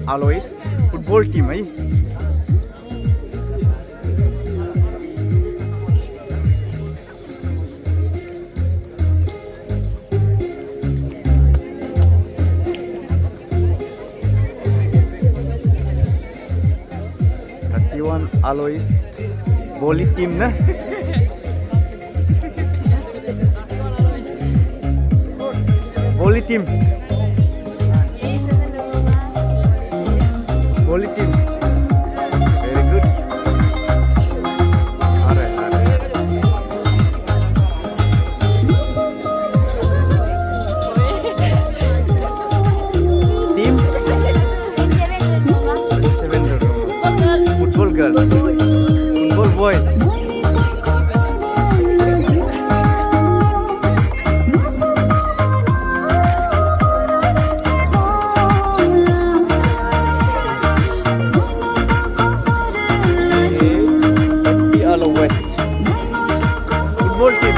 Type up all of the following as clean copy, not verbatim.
Alois football team है। Alois volley team na volley team very good alright team 7 football girls football boys West football team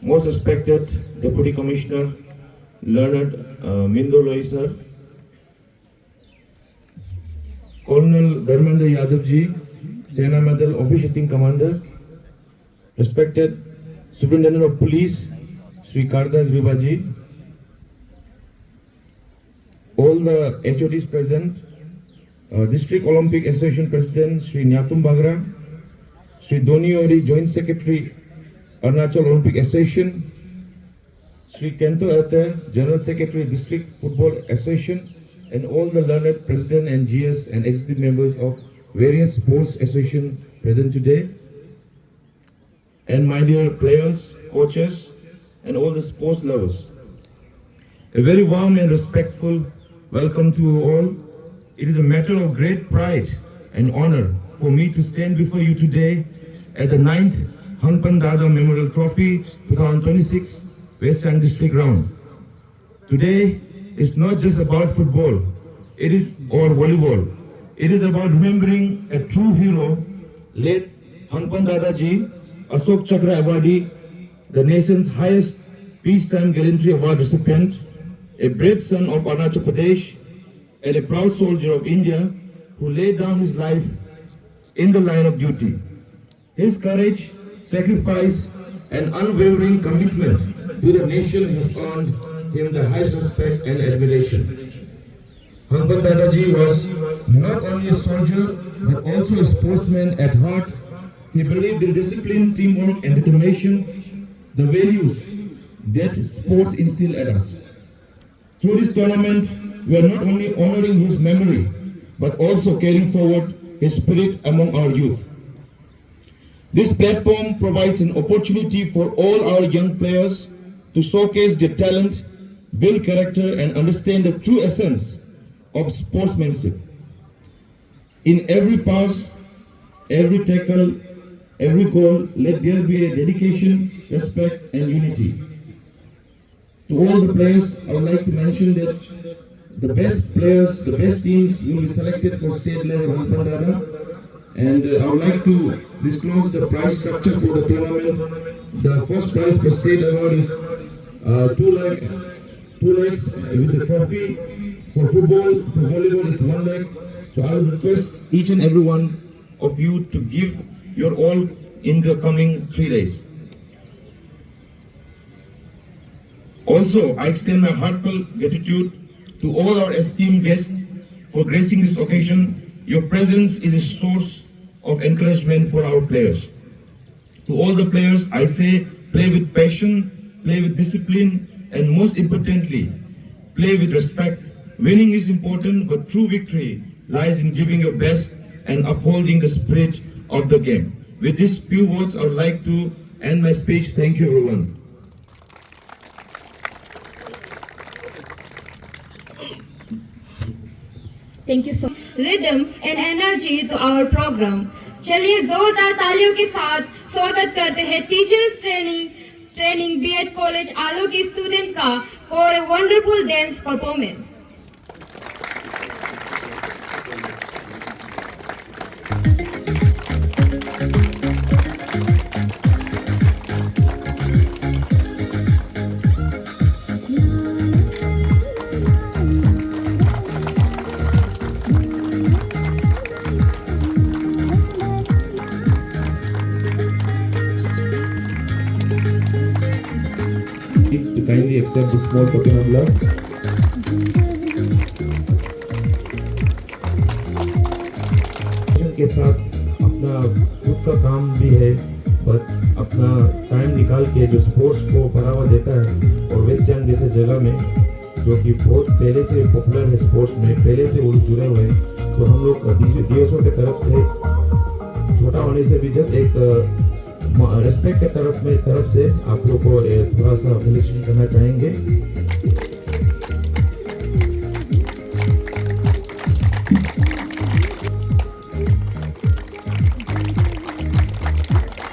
Most respected Deputy Commissioner Leonard Mindo Loisar, Colonel Dharmendra Yadav ji, Sena Medal Officiating Commander, respected Superintendent of Police, Sri Karda Gribaji, all the HODs present, District Olympic Association President Sri Nyatum Bagra, Sri Doni Ori Joint Secretary Arunachal Olympic Association, Sri Kento Ate, General Secretary District Football Association, and all the learned President and GS and executive members of various sports associations present today, and my dear players, coaches, and all the sports lovers. A very warm and respectful welcome to you all. It is a matter of great pride and honor for me to stand before you today at the 9th Hanpan Dada Memorial Trophy 2026 Western District Round. Today is not just about football, or volleyball. It is about remembering a true hero, late Hanpan Dadaji, Ashok Chakra Awardee, the nation's highest peacetime gallantry award recipient, a brave son of Arunachal Pradesh, and a proud soldier of India who laid down his life in the line of duty. His courage, sacrifice, and unwavering commitment to the nation has earned him the highest respect and admiration. Hanpan Dadaji was not only a soldier but also a sportsman at heart. He believed in discipline, teamwork, and determination, the values that sports instill at us. Through this tournament, we are not only honoring his memory but also carrying forward his spirit among our youth. This platform provides an opportunity for all our young players to showcase their talent, build character, and understand the true essence of sportsmanship. In every pass, every tackle, every goal, let there be a dedication, respect, and unity. To all the players, I would like to mention that the best players, the best teams will be selected for state level Hanpan Dada. And I would like to disclose the prize structure for the tournament. The first prize for state award is 2 lakhs with the trophy. For football, for volleyball, it's 1 lakh. So I will request each and every one of you to give your all in the coming 3 days. Also, I extend my heartfelt gratitude to all our esteemed guests for gracing this occasion. Your presence is a source of encouragement for our players. To all the players, I say, play with passion, play with discipline, and most importantly, play with respect. Winning is important, but true victory lies in giving your best and upholding the spirit of the game. With these few words, I would like to end my speech. Thank you, everyone. Thank you so much. Rhythm and energy to our program. चलिए जोरदार तालियों के साथ स्वागत करते हैं teachers training BEd college आलो के student का for a wonderful dance performance. To kindly accept this small token of love. के साथ अपना खुद का काम भी है, बट अपना टाइम निकाल के जो स्पोर्ट्स को बढ़ावा देता है, और वेस्ट जैन जैसे जगह में जो कि बहुत पहले से पॉपुलर है स्पोर्ट्स में, पहले से वो लोग जुड़े हुए हैं, तो हम लोग डीएसओ के तरफ से छोटा होने से भी जस्ट एक रेस्पेक्ट के तरफ से आप लोग को थोड़ा सा अभिलेशन करना चाहेंगे।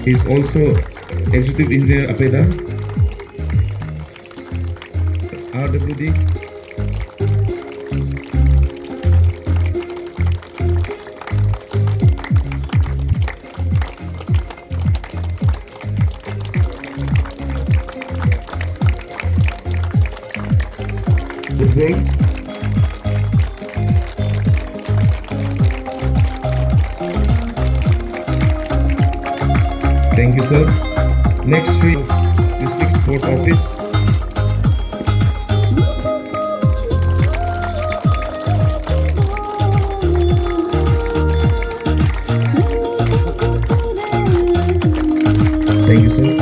He is also executive engineer Apeda, RWD. Great. Thank you, sir. Next week, District Sports Office. Thank you, sir.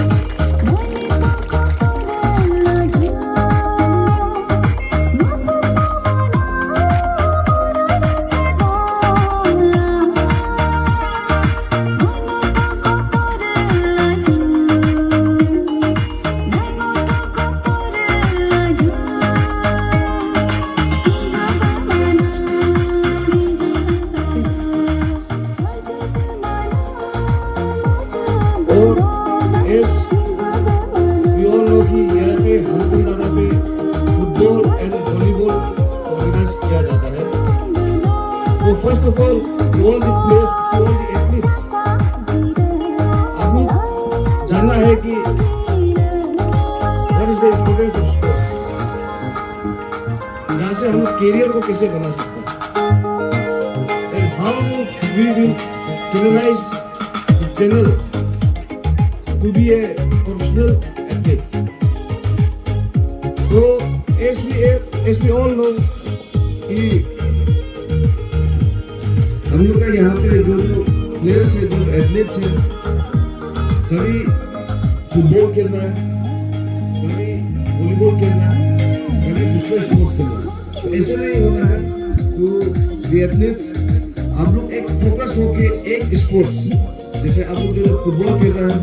First of all, to all the players, to all the athletes, हमें जानना है कि what is the importance of sport, यहाँ से हम career को कैसे बना सकते हैं, and how we will channelize the channel to be a professional athlete. So as we all know कि हम लोग का यहाँ पे जो प्लेयर्स है, जो एथलीट्स हैं, कभी फुटबॉल खेल रहा है, कभी वॉलीबॉल खेल रहा है, कभी दूसरे स्पोर्ट्स खेल रहा है, तो ऐसा नहीं होना है। तो दी एथलीट्स आप लोग एक फोकस होके एक स्पोर्ट्स, जैसे आप लोग जो फुटबॉल खेल रहा है,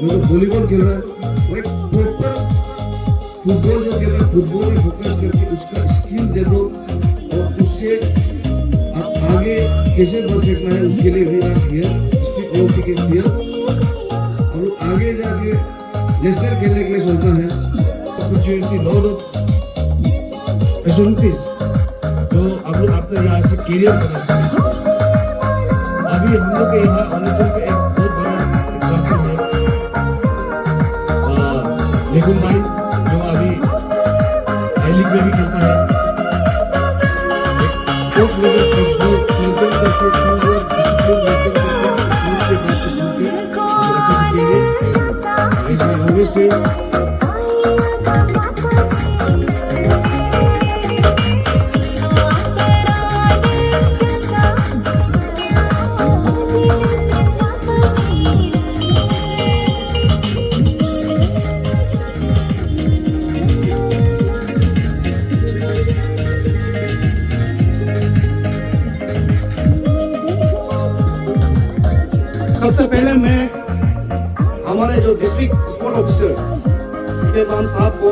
जो वॉलीबॉल खेल रहा है, वो एक प्रॉपर फुटबॉल जो खेल रहा है, फुटबॉल में फोकस करके उसका स्किल डेवलप और उससे आगे कैसे बढ़ सकना है, उसके लिए भी आप here district Olympic is here. हम लोग आगे जाके नेशनल खेलने के लिए सोचना है, अपॉर्चुनिटी लॉट ऑफ फैसिलिटीज तो आप लोग अपने यहाँ से कैरियर बना सकते हैं। अभी हम लोग के यहाँ अरुणाचल का एक बहुत बड़ा एग्जाम्पल है लेकुन भाई, जो अभी आई लीग में भी खेलता है, बहुत लोग सबसे पहले मैं हमारे जो डिस्ट्रिक्ट स्पोर्ट ऑफिसर इमाम साहब को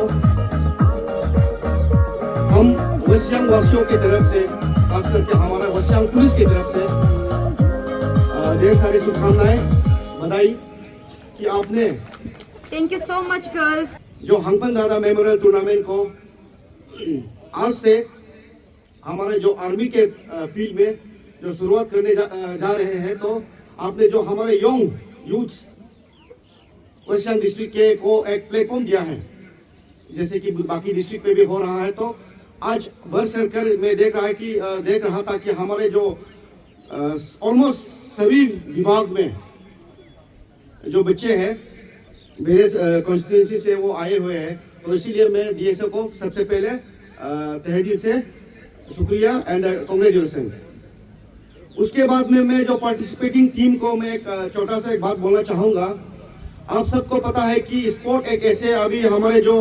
हम वेस्ट सियांग वासियों की तरफ से, खास करके हमारा वेस्ट सियांग पुलिस की तरफ से ढेर सारी शुभकामनाएं, बधाई कि आपने Thank you so much, girls. जो हंगपन दादा मेमोरियल टूर्नामेंट को आज से हमारे जो आर्मी के फील्ड में जो शुरुआत करने जा रहे हैं, तो आपने जो हमारे young youth west Siang district के को एक प्लेटफॉर्म दिया है, जैसे कि बाकी डिस्ट्रिक्ट पे भी हो रहा है। तो आज भर सर्कल में देख रहा था कि हमारे जो ऑलमोस्ट सभी विभाग में जो बच्चे हैं मेरे कॉन्स्टिट्यूंसी से वो आए हुए हैं, तो इसीलिए मैं डीएसओ को सबसे पहले तहे दिल से शुक्रिया एंड कॉन्ग्रेचुलेशंस। उसके बाद में मैं जो पार्टिसिपेटिंग टीम को मैं एक छोटा सा एक बात बोलना चाहूँगा। आप सबको पता है कि स्पोर्ट एक ऐसे, अभी हमारे जो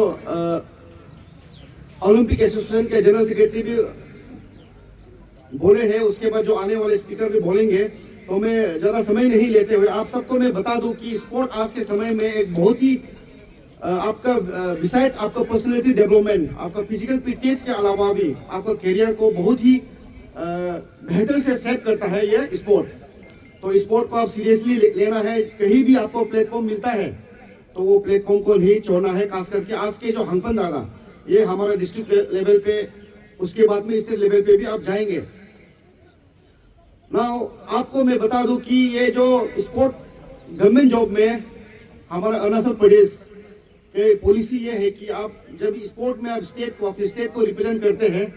ओलंपिक एसोसिएशन के जनरल सेक्रेटरी भी बोले हैं, उसके बाद जो आने वाले स्पीकर भी बोलेंगे, तो मैं ज़्यादा समय नहीं लेते हुए आप सबको मैं बता दूं कि स्पोर्ट आज के समय में एक बहुत ही आपका बिसाइड आपका पर्सनैलिटी डेवलपमेंट, आपका फिजिकल फिटनेस के अलावा भी आपका करियर को बहुत ही बेहतर से सेट करता है ये स्पोर्ट। तो स्पोर्ट को आप सीरियसली लेना है, कहीं भी आपको प्लेटफॉर्म मिलता है तो वो प्लेटफॉर्म को नहीं छोड़ना है। खास करके आज के जो हंगपन दादा, ये हमारे डिस्ट्रिक्ट लेवल पे, उसके बाद में स्टेट लेवल पे भी आप जाएंगे ना। आपको मैं बता दूं कि ये जो स्पोर्ट गवर्नमेंट जॉब में हमारा अरुणाचल प्रदेश के पॉलिसी ये है कि आप जब स्पोर्ट में आप अपने स्टेट को रिप्रेजेंट करते हैं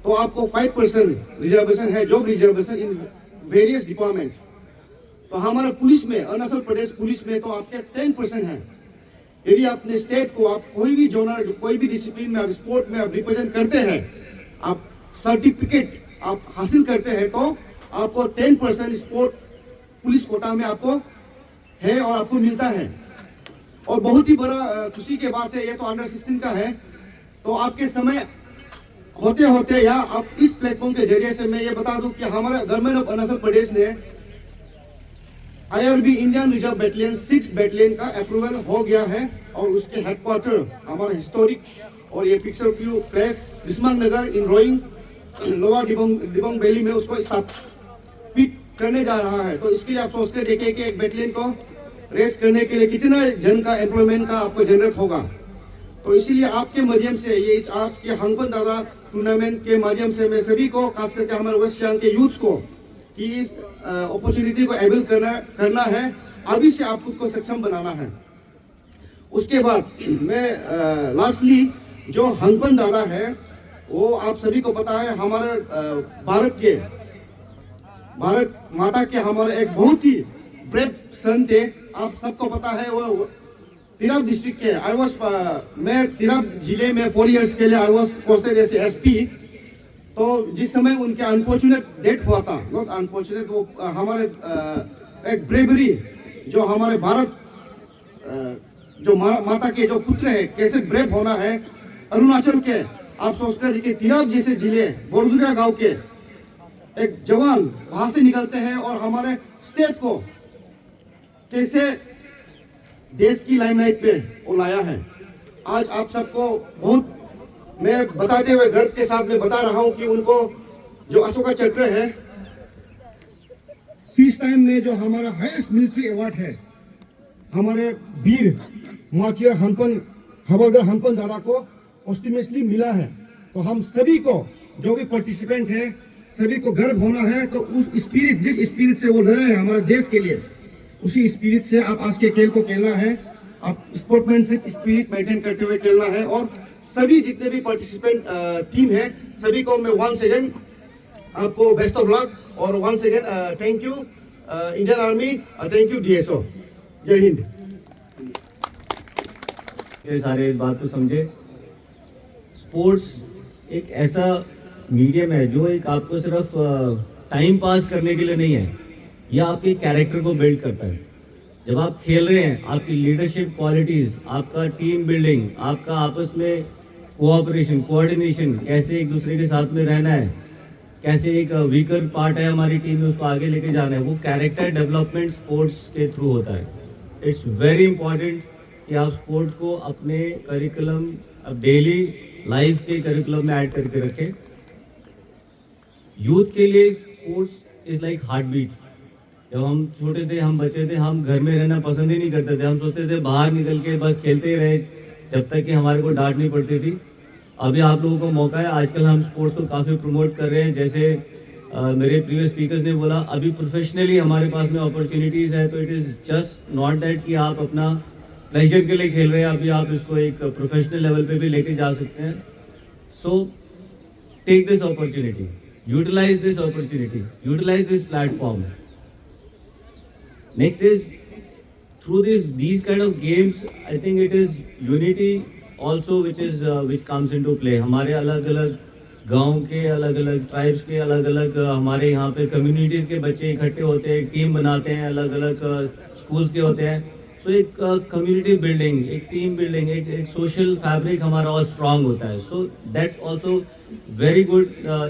तो आपको 5% रिजर्वेशन है, job reservation in various department. तो हमारा पुलिस में, अरुणाचल प्रदेश पुलिस में तो आपके 10% है। यदि अपने स्टेट को आप कोई भी जोनर, कोई भी डिसिप्लिन में आप स्पोर्ट में आप रिप्रेजेंट करते हैं, आप सर्टिफिकेट आप हासिल करते हैं, तो आपको 10% स्पोर्ट पुलिस कोटा में आपको है और आपको मिलता है। और बहुत ही बड़ा खुशी की बात है, ये तो अंडर 16 का है। तो आपके समय होते होते या आप इस प्लेटफॉर्म के जरिए से मैं ये बता दूं कि हमारा गवर्नमेंट ऑफ अरुणाचल प्रदेश ने IRB Indian reserve battalion 6 battalion का अप्रूवल हो गया है और उसके हेडक्वार्टर हमारा हिस्टोरिक और ये पिक्चर व्यू प्लेस बिस्मार्क नगर इन रोइंग लोअर दिबांग वैली में उसको स्थापित करने जा रहा है। तो इसके लिए आप सोचते देखिए कि एक बैटालियन को रेस करने के लिए कितना जन का एम्प्लॉयमेंट का आपको जनरेट होगा। तो इसीलिए आपके माध्यम से ये इस आज के हंगपन दादा टूर्नामेंट के माध्यम से मैं सभी को, खास करके हमारे वेस्ट सियांग के यूथ को, कि इस अपॉर्चुनिटी को एबल करना है, अभी से आप खुद को सक्षम बनाना है। उसके बाद मैं लास्टली जो हंगपन दादा है वो आप सभी को पता है हमारे भारत माता के हमारे एक बहुत ही ब्रेव सन थे। आप सबको पता है वो तिराप डिस्ट्रिक्ट के मैं तिराप जिले में 4 इयर्स के लिए I was posted as SP। तो जिस समय उनके अनफॉर्चुनेट डेथ हुआ था, नॉट अनफॉर्चुनेट, वो हमारे एक ब्रेवरी जो हमारे भारत जो माता के जो पुत्र है, कैसे ब्रेव होना है। अरुणाचल के आप सोचते हैं कि तिराप जैसे जिले बोरदुरिया गांव के एक जवान वहां से निकलते हैं और हमारे स्टेट को कैसे देश की लाइमलाइट पे वो लाया है। आज आप सबको बहुत मैं बताते हुए गर्व के साथ में बता रहा हूं कि उनको जो अशोका चक्र है, पीस टाइम में जो हमारा हाईएस्ट मिलिट्री अवार्ड है, हमारे वीर माचियर हवलदार हंगपन दादा को पोस्टुमसली मिला है। तो हम सभी को, जो भी पार्टिसिपेंट है, सभी को गर्व होना है। तो उस स्पिरिट, जिस स्पिरिट से वो लड़े हैं हमारे देश के लिए, उसी स्पिरिट से आप आज के खेल को खेलना है। आप स्पोर्ट्समैनशिप स्पिरिट मेंटेन करते हुए खेलना है। और सभी जितने भी पार्टिसिपेंट टीम है, सभी को मैं वंस अगेन आपको बेस्ट ऑफ लक और once again thank you Indian army, thank you DSO। जय हिंद। ये सारे इस बात को समझे, स्पोर्ट्स एक ऐसा मीडियम है जो एक आपको सिर्फ टाइम पास करने के लिए नहीं है, यह आपके कैरेक्टर को बिल्ड करता है। जब आप खेल रहे हैं, आपकी लीडरशिप क्वालिटीज, आपका टीम बिल्डिंग, आपका आपस में कोऑपरेशन, कोऑर्डिनेशन, कैसे एक दूसरे के साथ में रहना है, कैसे एक वीकर पार्ट है हमारी टीम में उसको आगे लेके जाना है, वो कैरेक्टर डेवलपमेंट स्पोर्ट्स के थ्रू होता है। इट्स वेरी इंपॉर्टेंट कि आप स्पोर्ट्स को अपने करिकुलम, अब डेली लाइफ के करिकुलम में ऐड करके रखें। यूथ के लिए sports is like heartbeat. जब हम छोटे थे, हम बच्चे थे, हम घर में रहना पसंद ही नहीं करते थे। हम सोचते थे बाहर निकल के बस खेलते ही रहे जब तक कि हमारे को डांट नहीं पड़ती थी। अभी आप लोगों को मौका है, आजकल हम स्पोर्ट्स को काफ़ी प्रमोट कर रहे हैं। जैसे मेरे प्रीवियस स्पीकर्स ने बोला, अभी प्रोफेशनली हमारे पास में अपॉर्चुनिटीज़ है, तो it is just not that कि आप अपना प्लेजर के लिए खेल रहे हैं, अभी आप इसको एक प्रोफेशनल लेवल पे भी लेके जा सकते हैं. So take this opportunity, utilise this opportunity, utilise this platform. Next is through these kind of games, I think it is unity also which comes into play. हमारे अलग अलग गांव के, अलग अलग ट्राइब्स के, अलग अलग हमारे यहाँ पे कम्युनिटीज़ के बच्चे इकट्ठे होते हैं, एक टीम बनाते हैं, अलग अलग स्कूल्स के होते हैं. सो एक कम्युनिटी बिल्डिंग, एक टीम बिल्डिंग, एक सोशल फैब्रिक हमारा और स्ट्रांग होता है. So that also very good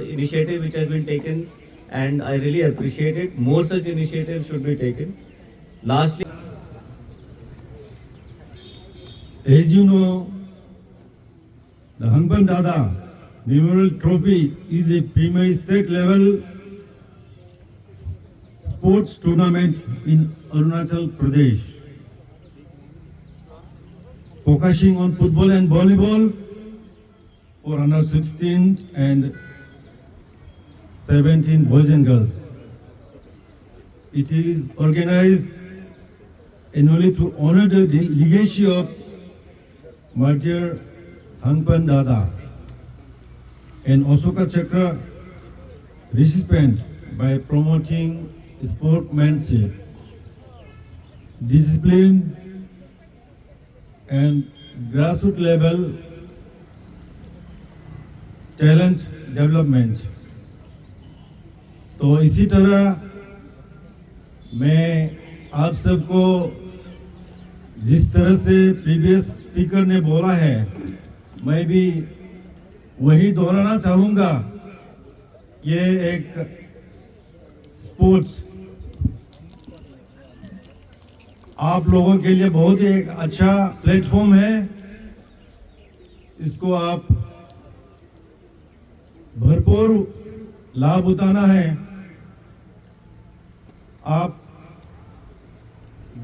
initiative which has been taken and I really appreciate it. More such initiative should be taken. Lastly, as you know, the Hangpan Dada Memorial Trophy is a primary state level sports tournament in Arunachal Pradesh, focusing on football and volleyball for under 16 and 17 boys and girls. It is organized annually to honor the legacy of Martyr Hangpan Dada and Ashoka Chakra recipient by promoting sportsmanship, discipline and grassroots level talent development. तो इसी तरह मैं आप सबको जिस तरह से previous speaker ने बोला है, मैं भी वही दोहराना चाहूँगा. ये एक स्पोर्ट्स आप लोगों के लिए बहुत ही एक अच्छा प्लेटफॉर्म है. इसको आप भरपूर लाभ उठाना है. आप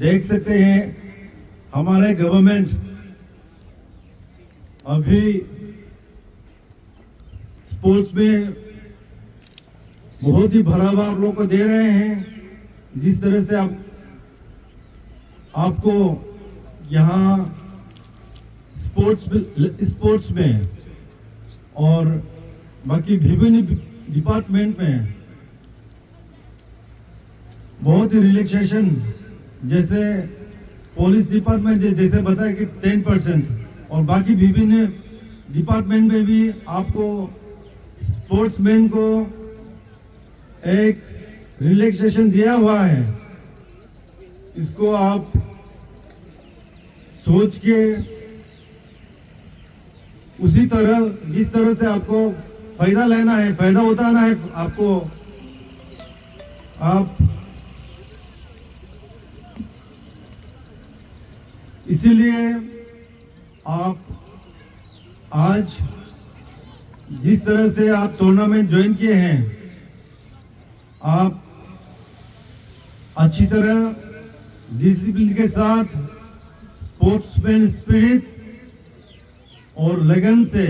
देख सकते हैं हमारे गवर्नमेंट अभी स्पोर्ट्स में बहुत ही बढ़ावा आप लोगों को दे रहे हैं. जिस तरह से आपको यहाँ स्पोर्ट्स में और बाकी विभिन्न डिपार्टमेंट में बहुत ही रिलैक्सेशन, जैसे पुलिस डिपार्टमेंट जैसे बताया कि 10% और बाकी विभिन्न डिपार्टमेंट में भी आपको स्पोर्ट्समैन को एक रिलैक्सेशन दिया हुआ है. इसको आप सोच के उसी तरह जिस तरह से आपको फायदा लेना है, फायदा उठाना है, आपको आप इसीलिए आप आज जिस तरह से आप टूर्नामेंट ज्वाइन किए हैं, आप अच्छी तरह डिसिप्लिन के साथ स्पोर्ट्समैन स्पिरिट और लगन से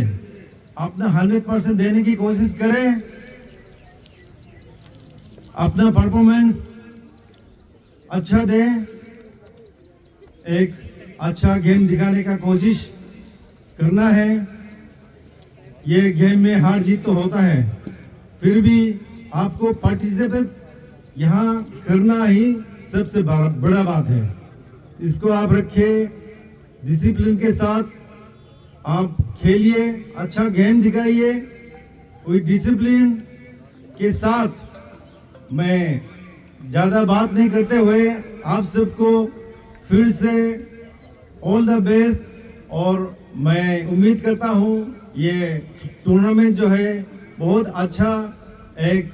अपना 100% देने की कोशिश करें. अपना परफॉर्मेंस अच्छा दें, एक अच्छा गेम दिखाने का कोशिश करना है. ये गेम में हार जीत तो होता है, फिर भी आपको पार्टिसिपेट यहाँ करना ही सबसे बड़ा बात है. इसको आप रखिए, डिसिप्लिन के साथ आप खेलिए, अच्छा गेम दिखाइए. कोई डिसिप्लिन के साथ मैं ज़्यादा बात नहीं करते हुए आप सबको फिर से ऑल द बेस्ट. और मैं उम्मीद करता हूँ ये टूर्नामेंट जो है बहुत अच्छा, एक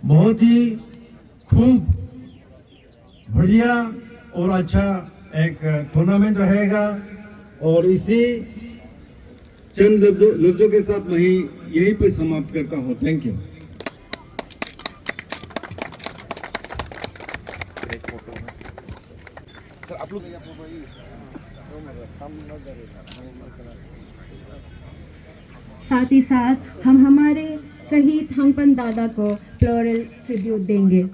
बहुत ही खूब बढ़िया और अच्छा एक टूर्नामेंट रहेगा. और इसी चंद लफ्जों के साथ मैं यहीं पे समाप्त करता हूँ. Thank you. साथ ही साथ हम हमारे शहीद हंगपन दादा को फ्लोरल ट्रिब्यूट देंगे।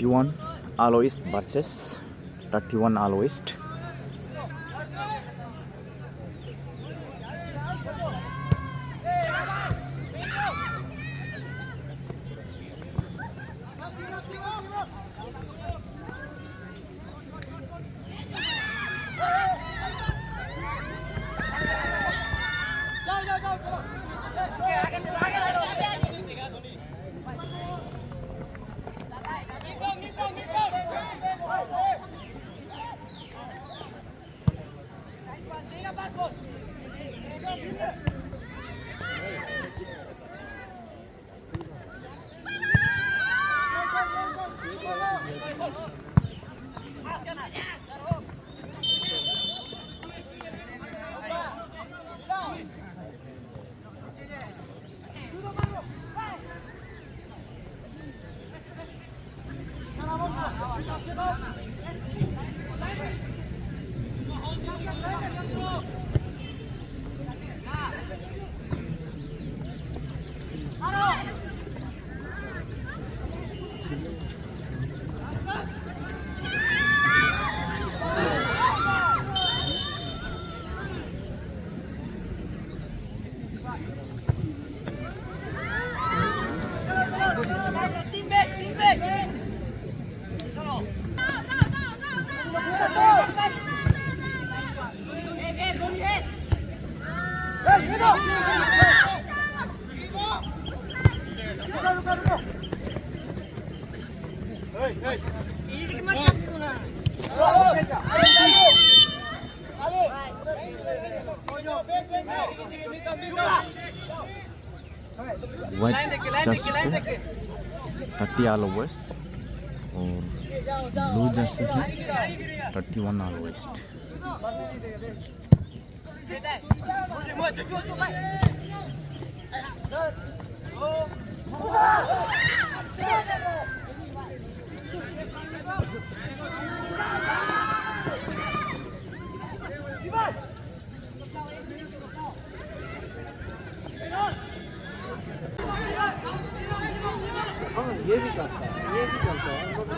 One Aloist versus 31 Aloist. White Jersey पे 30 आलो वेस्ट और ब्लू जर्सी है 31 आलो वेस्ट। ये भी चलता है, ये भी चलता है।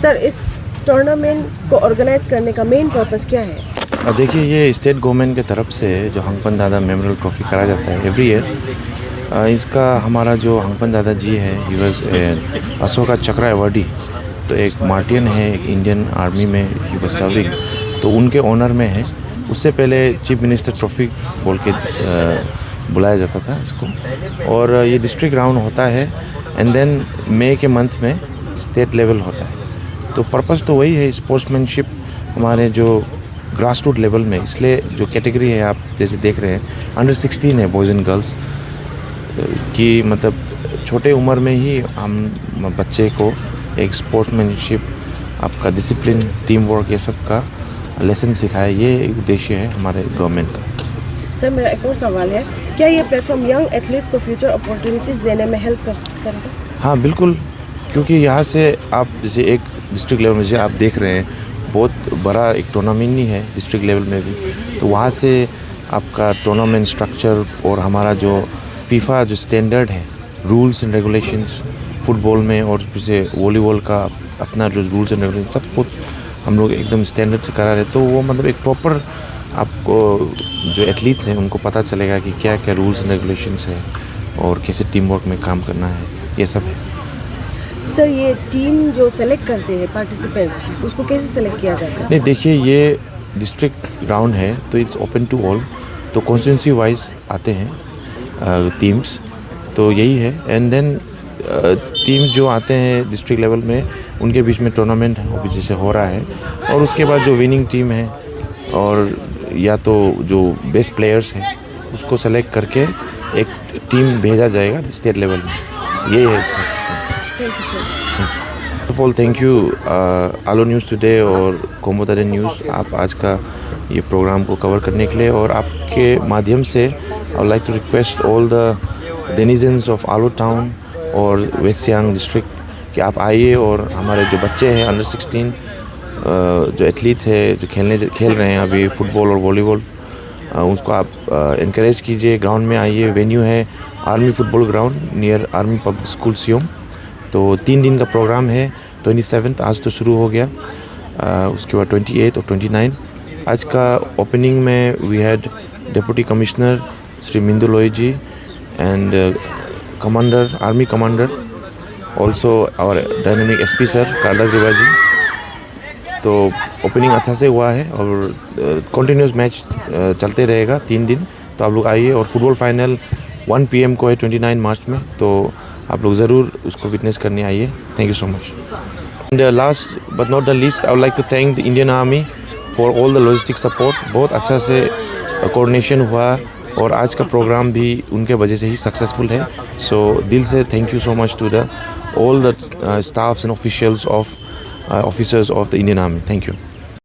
सर, इस टूर्नामेंट को ऑर्गेनाइज करने का मेन पर्पस क्या है? देखिए, ये स्टेट गवर्नमेंट की तरफ से जो हंगपन दादा मेमोरियल ट्रॉफी कराया जाता है एवरी ईयर। इसका हमारा जो हंगपन दादा जी है, ही वाज अशोका चक्र अवार्डी। तो एक मार्टियन है, एक इंडियन आर्मी में ही वाज सर्विंग, तो उनके ऑनर में है। उससे पहले चीफ मिनिस्टर ट्रॉफी बोल के बुलाया जाता था इसको। और ये डिस्ट्रिक्ट राउंड होता है एंड देन मई के मंथ में स्टेट लेवल होता है। तो पर्पस तो वही है, स्पोर्ट्समैनशिप हमारे जो ग्रास रूट लेवल में। इसलिए जो कैटेगरी है आप जैसे देख रहे हैं, अंडर 16 है बॉयज़ एंड गर्ल्स की, मतलब छोटे उम्र में ही हम बच्चे को एक स्पोर्ट्समैनशिप, आपका डिसिप्लिन, टीम वर्क, ये सब का लेसन सिखाए। ये एक उद्देश्य है हमारे गवर्नमेंट का। सर, मेरा एक और सवाल है, क्या ये प्लेटफॉर्म यंग एथलीट्स को फ्यूचर अपॉर्चुनिटीज़ देने में हेल्प करेगा? हाँ बिल्कुल, क्योंकि यहाँ से आप जैसे एक डिस्ट्रिक्ट लेवल में जैसे आप देख रहे हैं, बहुत बड़ा एक टूर्नामेंट ही है डिस्ट्रिक्ट लेवल में भी। तो वहाँ से आपका टूर्नामेंट स्ट्रक्चर और हमारा जो फीफा जो स्टैंडर्ड है, रूल्स एंड रेगुलेशंस फुटबॉल में, और जैसे वॉलीबॉल का अपना जो रूल्स एंड रेगुलेशन सब कुछ हम लोग एकदम स्टैंडर्ड से करा रहे। तो वो मतलब एक प्रॉपर आपको जो एथलीट्स हैं उनको पता चलेगा कि क्या क्या रूल्स एंड रेगुलेशंस है और कैसे टीम वर्क में काम करना है, ये सब। सर, ये टीम जो सेलेक्ट करते हैं पार्टिसिपेंट्स, उसको कैसे सेलेक्ट किया जाता है? नहीं, देखिए, ये डिस्ट्रिक्ट राउंड है तो इट्स ओपन टू ऑल। तो कॉन्स्टिट्यूंसी वाइज आते हैं टीम्स, तो यही है। एंड देन टीम जो आते हैं डिस्ट्रिक्ट लेवल में, उनके बीच में टूर्नामेंट जैसे हो रहा है, और उसके बाद जो विनिंग टीम है और या तो जो बेस्ट प्लेयर्स हैं उसको सेलेक्ट करके एक टीम भेजा जाएगा स्टेट लेवल में। यही है इसका system. Thank you sir. First of all thank you Aalo news today और कोम्बो तादें न्यूज़, आप आज का ये प्रोग्राम को कवर करने के लिए। और आपके माध्यम से I would like to request all the denizens of Aalo town और वेस्ट सियांग डिस्ट्रिक्ट कि आप आइए और हमारे जो बच्चे हैं अंडर 16 जो एथलीट्स है, जो खेल रहे हैं अभी फुटबॉल और वॉलीबॉल, उसको आप इनकरेज कीजिए। ग्राउंड में आइए, वेन्यू है army football ground near army public school Siyom. तो 3 दिन का प्रोग्राम है। 27 आज तो शुरू हो गया, उसके बाद 28 और 29। आज का ओपनिंग में we had deputy commissioner Shri Mindu Loi ji and commander, army commander, also our dynamic SP sir Karda Griva ji. तो ओपनिंग अच्छा से हुआ है और कंटिन्यूस मैच चलते रहेगा 3 दिन। तो आप लोग आइए, और फुटबॉल फाइनल 1 PM को है 29 मार्च में, तो आप लोग ज़रूर उसको विटनेस करने आइए। Thank you so much. And last but not the least, I would like to thank the Indian army for all the logistic support. बहुत अच्छा से कोऑर्डिनेशन हुआ और आज का प्रोग्राम भी उनके वजह से ही सक्सेसफुल है। सो दिल से thank you so much to the all the staffs and officials of officers of the Indian Army. Thank you.